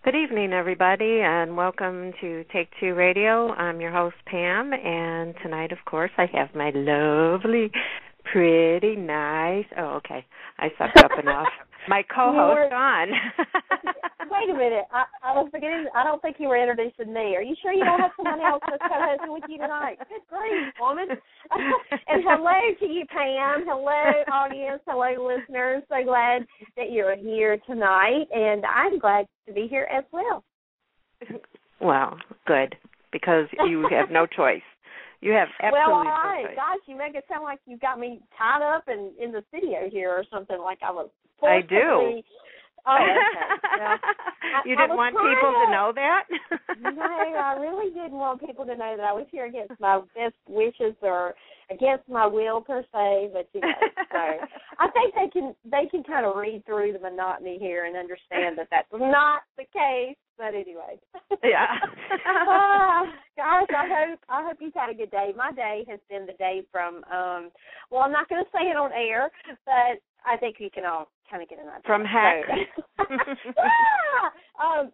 Good evening, everybody, and welcome to Take Two Radio. I'm your host, Pam, and tonight, of course, I have my lovely, pretty, nice, I sucked up enough, my co-host, Dawn. Wait a minute, I was beginning, I don't think you were introducing me. Are you sure you don't have someone else that's co-hosting with you tonight? Good grief, woman. And hello to you, Pam. Hello, audience. Hello, listeners. So glad that you're here tonight, and I'm glad to be here as well. Well, good, because you have no choice. You have absolutely no choice. Gosh, you make it sound like you got me tied up in the studio here or something, like I was I do. Oh, okay. Well, you didn't want people to know that? No, I really didn't want people to know that I was here against my best wishes or against my will per se, but so I think they can kind of read through the monotony here and understand that that's not the case. But anyway, yeah. Gosh, I hope you've had a good day. My day has been the day from well, I'm not going to say it on air, but I think you can all kind of get an idea. From heck.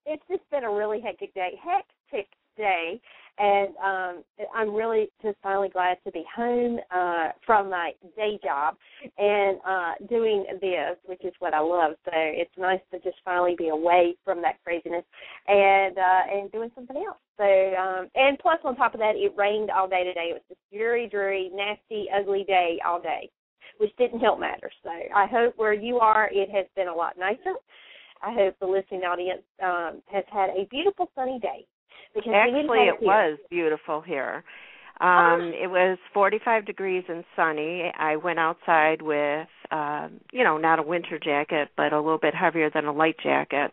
It's just been a really hectic day, and I'm really just finally glad to be home from my day job and doing this, which is what I love. So it's nice to just finally be away from that craziness and doing something else. So and plus on top of that, it rained all day today. It was just dreary, nasty, ugly day all day, which didn't help matters. So I hope where you are, it has been a lot nicer. I hope the listening audience has had a beautiful sunny day. Actually, it was beautiful here. It was 45 degrees and sunny. I went outside with, not a winter jacket, but a little bit heavier than a light jacket.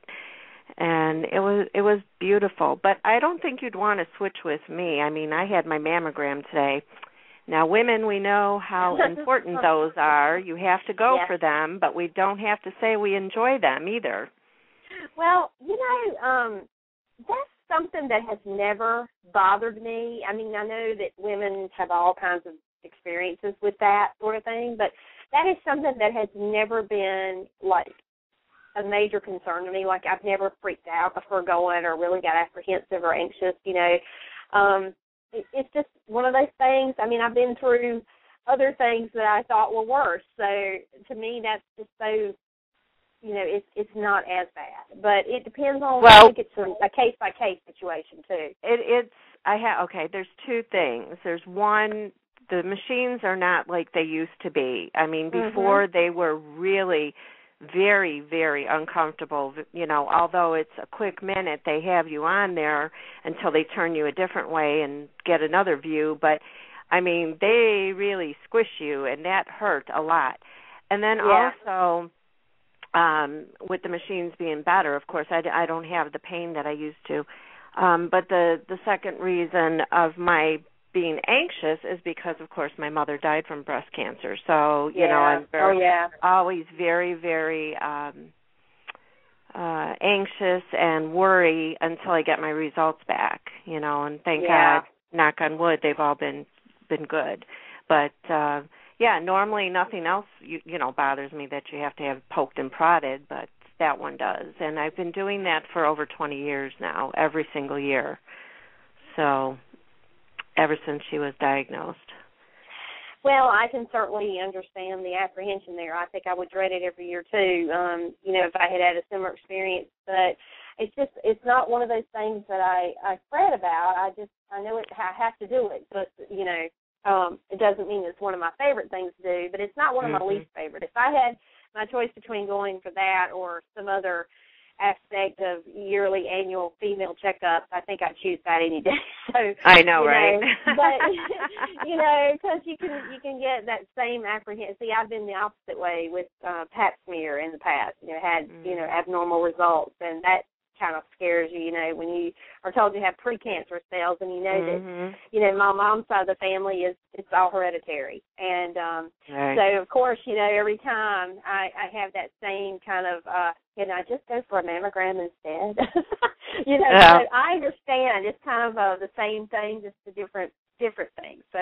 And it was beautiful. But I don't think you'd want to switch with me. I mean, I had my mammogram today. Now, women, we know how important those are. You have to go for them, but we don't have to say we enjoy them either. Well, that's something that has never bothered me. I mean, I know that women have all kinds of experiences with that sort of thing, but that is something that has never been, like, a major concern to me. Like, I've never freaked out before going or really got apprehensive or anxious, It's just one of those things. I mean, I've been through other things that I thought were worse. So to me, that's just so, it's not as bad. But it depends on, I think it's a case-by-case situation, too. There's two things. There's one, the machines are not like they used to be. I mean, before they were really very, very uncomfortable. Although it's a quick minute, they have you on there until they turn you a different way and get another view. But, I mean, they really squish you, and that hurt a lot. And then also, with the machines being better, of course, I don't have the pain that I used to. But the second reason of my being anxious is because, of course, my mother died from breast cancer. So, I'm always very, very anxious and worry until I get my results back, and thank God, knock on wood, they've all been good. But, normally nothing else, bothers me that you have to have poked and prodded, but that one does. And I've been doing that for over 20 years now, every single year. So ever since she was diagnosed. Well, I can certainly understand the apprehension there. I think I would dread it every year, too, if I had a similar experience. But it's not one of those things that I fret about. I know I have to do it. But, it doesn't mean it's one of my favorite things to do, but it's not one of my least favorite. If I had my choice between going for that or some other aspect of yearly annual female checkups, I think I'd choose that any day. So I know, right? But because you can get that same apprehension. See, I've been the opposite way with Pap smear in the past. Had abnormal results, and that kind of scares you. When you are told you have precancerous cells, and that my mom's side of the family it's all hereditary, and so of course every time I have that same kind of can I just go for a mammogram instead? But I understand it's kind of the same thing, just a different thing. So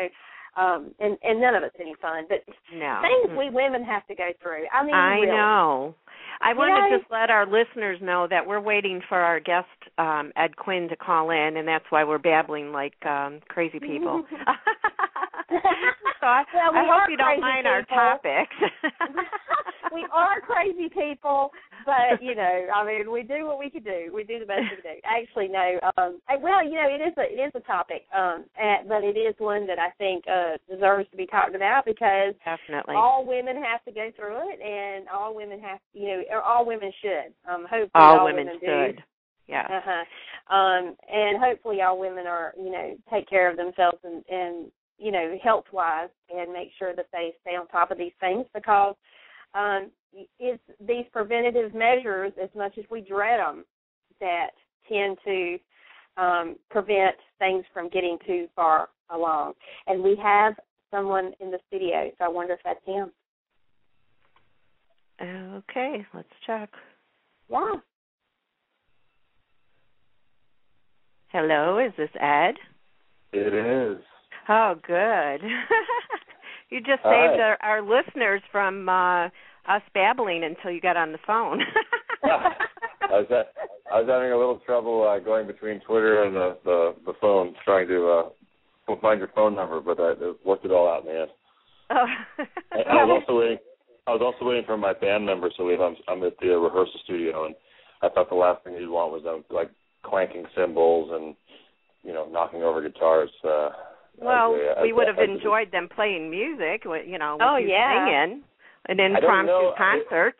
and none of it's any fun. But things we women have to go through. I mean, I really. know. I want to just let our listeners know that we're waiting for our guest, Ed Quinn, to call in, and that's why we're babbling like crazy people. So I hope you don't mind our topics. We are crazy people, but, you know, I mean, we do what we can do. We do the best we can do. Actually, no. Well, you know, it is a topic, but it is one that I think deserves to be talked about because definitely all women have to go through it, and all women have, you know, or all women should. Hopefully all women should. Do. Yeah. And hopefully all women are, you know, take care of themselves and you know, health-wise, and make sure that they stay on top of these things because it's these preventative measures, as much as we dread them, that tend to prevent things from getting too far along. And we have someone in the studio, so I wonder if that's him. Okay, let's check. Yeah. Hello, is this Ed? It is. Oh, good. You just saved our listeners from us babbling until you got on the phone. I was having a little trouble going between Twitter and the phone, trying to find your phone number, but I worked it all out in the end. Oh. And I was also waiting for my band members to leave. I'm at the rehearsal studio, and I thought the last thing you'd want was like clanking cymbals and, you know, knocking over guitars. Well, we would have enjoyed them playing music, you know, with you singing, an impromptu concert.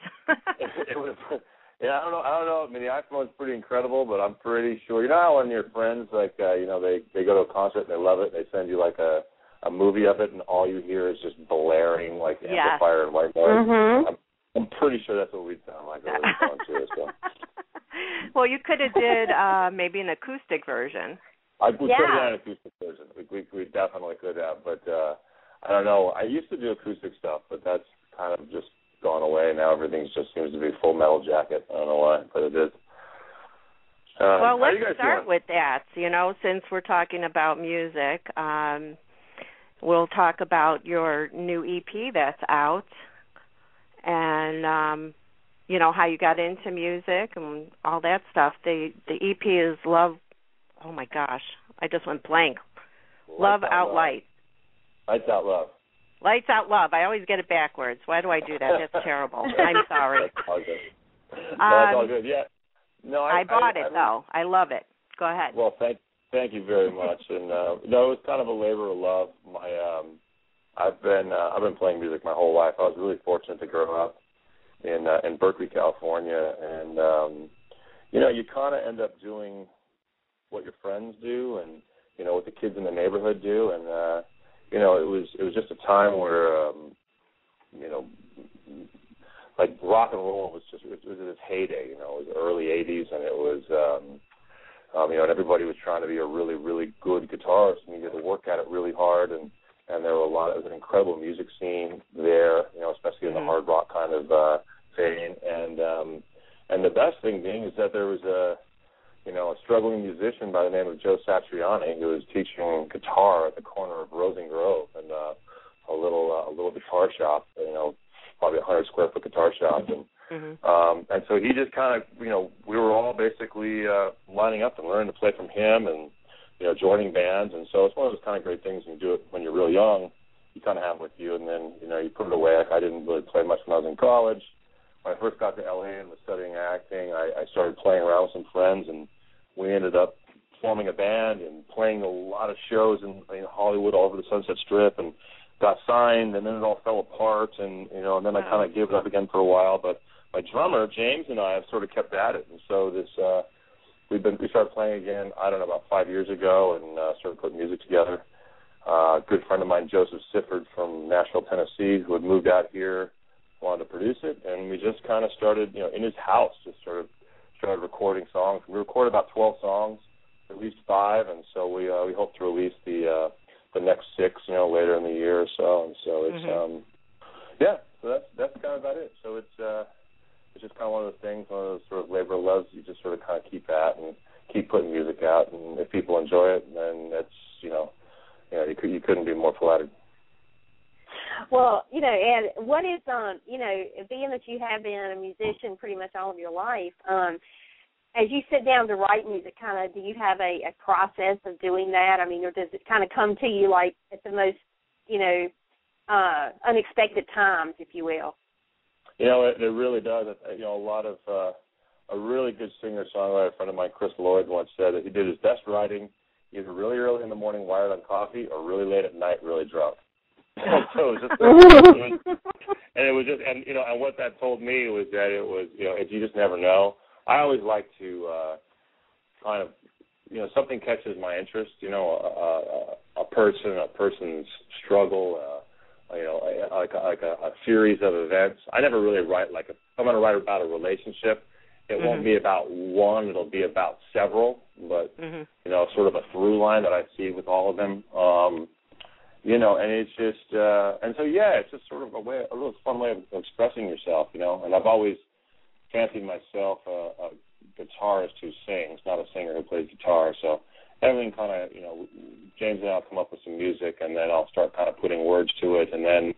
Yeah, I don't know. I mean, the iPhone's pretty incredible, but I'm pretty sure. You know how when your friends, like, you know, they go to a concert and they love it, and they send you, like, a movie of it, and all you hear is just blaring, like, amplifier and white noise. Mm-hmm. I'm pretty sure that's what we'd sound like over the phone, too. So. Well, you could have did maybe an acoustic version. We could have done an acoustic version. We definitely could have, but I don't know. I used to do acoustic stuff, but that's kind of just gone away. Now everything just seems to be Full Metal Jacket. I don't know why, but it is. Well, let's start with that. You know, since we're talking about music, we'll talk about your new EP that's out, and you know how you got into music and all that stuff. The EP is Love. Oh, my gosh. I just went blank. Love Out Light. Lights Out Love. Lights Out Love. I always get it backwards. Why do I do that? That's terrible. I'm sorry. That's all good. That's all good. Yeah. No, I bought it, though. I love it. Go ahead. Well, thank you very much. And no, it was kind of a labor of love. I've been playing music my whole life. I was really fortunate to grow up in Berkeley, California, and you know, you kind of end up doing what your friends do, and you know what the kids in the neighborhood do, and you know it was just a time where you know, like rock and roll was just it was in its heyday. You know, it was early '80s, and it was you know, and everybody was trying to be a really, really good guitarist, and you had to work at it really hard, and there were it was an incredible music scene there, you know, especially in the hard rock kind of vein, and the best thing being is that there was a struggling musician by the name of JOE SATRIANI who was teaching guitar at the corner of Rose and Grove, and a little guitar shop, you know, probably a 100-square-foot guitar shop, and so he just kind of, you know, we were all basically lining up and learning to play from him, and you know, joining bands, and so it's one of those kind of great things when you do it when you're real young. You kind of have it with you, and then you know you put it away. Like I didn't really play much when I was in college. When I first got to LA and was studying acting, I started playing around with some friends, and we ended up forming a band and playing a lot of shows in Hollywood, all over the Sunset Strip, and got signed, and then it all fell apart, and you know, and then I kind of gave it up again for a while. But my drummer James and I have sort of kept at it, and so this we started playing again, I don't know, about 5 years ago, and started putting music together. A good friend of mine, Joseph Sifford from Nashville, Tennessee, who had moved out here, wanted to produce it, and we just kind of started, you know, in his house, just started recording songs. We recorded about 12 songs, at least 5, and so we hope to release the next 6, you know, later in the year or so. And so it's so that's kind of about it. So it's just kind of one of those things, one of those sort of labor of loves you just sort of kind of keep at and keep putting music out, and if people enjoy it, then it's you you couldn't be more flattered. Well, and what is, being that you have been a musician pretty much all of your life, as you sit down to write music, do you have a process of doing that? I mean, or does it kind of come to you like at the most, unexpected times, if you will? It really does. A lot of a really good singer-songwriter friend of mine, Chris Lloyd, once said that he did his best writing either really early in the morning wired on coffee or really late at night really drunk. So it was just, and what that told me was that it was, you just never know. I always like to something catches my interest, a person's struggle, like a series of events. I never really write if I'm going to write about a relationship, it won't be about one, it'll be about several, but, sort of a through line that I see with all of them. And it's just, it's just sort of a real fun way of expressing yourself, and I've always fancied myself a guitarist who sings, not a singer who plays guitar, so everything kind of, James and I'll come up with some music, and then I'll start kind of putting words to it, and then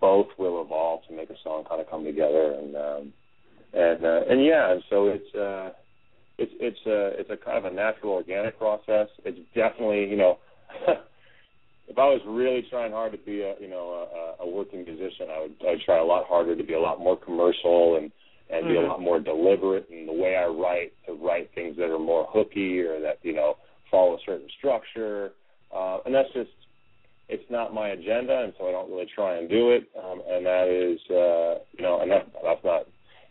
both will evolve to make a song kind of come together, and so it's a kind of a natural, organic process. It's definitely, if I was really trying hard to be a working musician, I would try a lot harder to be a lot more commercial and be a lot more deliberate in the way I write, to write things that are more hooky or that, follow a certain structure. And that's just, it's not my agenda, and so I don't really try and do it. And that is, and that's not,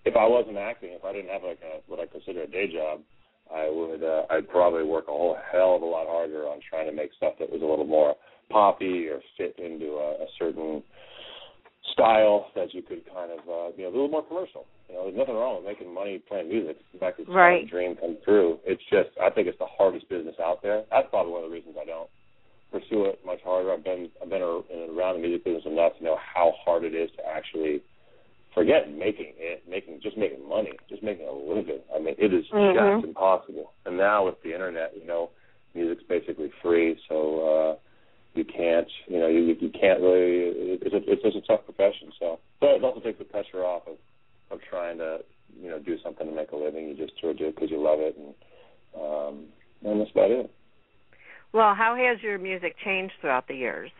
if I wasn't acting, if I didn't have what I consider a day job, I'd probably work a whole hell of a lot harder on trying to make stuff that was a little more poppy or fit into a certain style that you could kind of be a little more commercial. There's nothing wrong with making money playing music. In fact, it's a dream come true. It's just, I think it's the hardest business out there. That's probably one of the reasons I don't pursue it much harder. I've been around the music business enough to know how hard it is to actually forget making money, just making a living. I mean, it is just impossible. And now with the internet, music's basically free, so you can't, you can't really. It's just a tough profession. So, but it also takes the pressure off of trying to, do something to make a living. You just sort of do it because you love it, and that's about it. Well, how has your music changed throughout the years?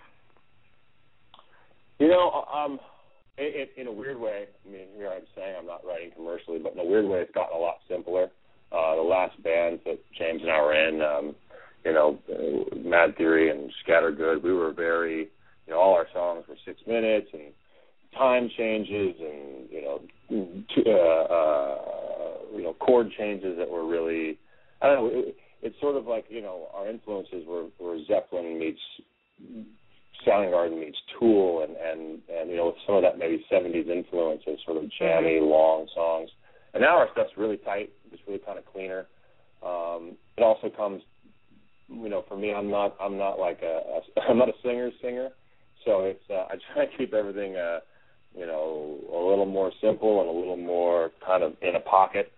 In a weird way, I mean, here I'm saying I'm not writing commercially, but in a weird way, it's gotten a lot simpler. The last bands that James and I were in, Mad Theory and Scattergood, we were very, all our songs were 6 minutes, and time changes, and chord changes that were really, I don't know. It's sort of like our influences were Zeppelin meets Soundgarden meets Tool, and with some of that maybe 70s influence of sort of jammy, long songs. And now our stuff's really tight. It's really kind of cleaner. It also comes, for me, I'm not like I'm not a singer, so it's I try to keep everything a little more simple and a little more kind of in a pocket.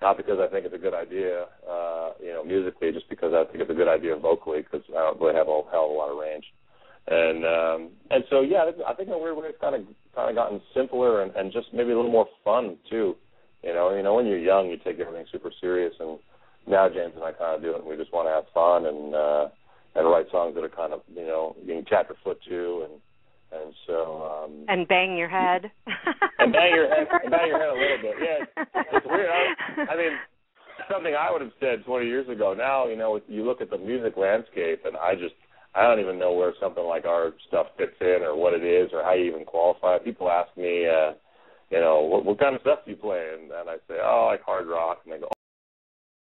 Not because I think it's a good idea, musically, just because I think it's a good idea vocally, because I don't really have a hell of a lot of range. And so, yeah, I think in a weird way it's kind of gotten simpler and just maybe a little more fun, too. When you're young, you take everything super serious, and now James and I kind of do it, and we just want to have fun and write songs that are kind of, you can tap your foot to, and so and bang your head. and bang your head a little bit. Yeah, it's weird. I mean, something I would have said 20 years ago. Now, you look at the music landscape, and I don't even know where something like our stuff fits in, or what it is, or how you even qualify. People ask me, what kind of stuff do you play? And I say, I like hard rock, and they go,